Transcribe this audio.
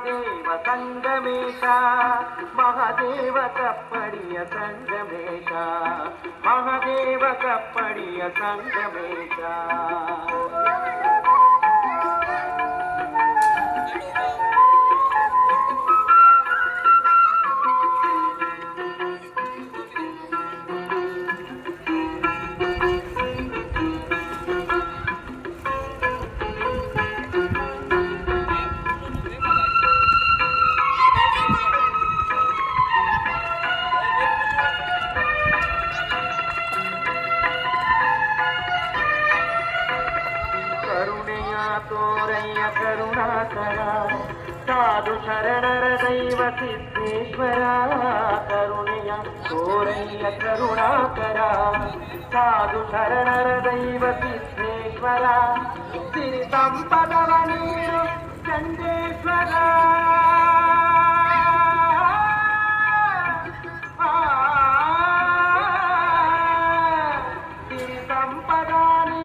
ದೇವ ಸಂಗಮೇಶ ಮಹಾದೇವ ಕಪ್ಪಡಿಯ ಸಂಗಮೇಶ ಮಹಾದೇವ ಕಪ್ಪಡಿಯ ಸಂಗಮೇಶ ತೋರಯ್ಯ ಕರುಣಾಕರ ಸಾಧು ಶರಣರ ದೈವ ಸಿದ್ದೇಶ್ವರ ಕರುಣೆಯ ತೋರಯ್ಯ ಕರುಣಾಕರ ಸಾಧು ಶರಣರ ದೈವ ಸಿದ್ದೇಶ್ವರ ಸಿರಿ ಸಂಪದವ ನೀರು ಚಂದೇಶ್ವರ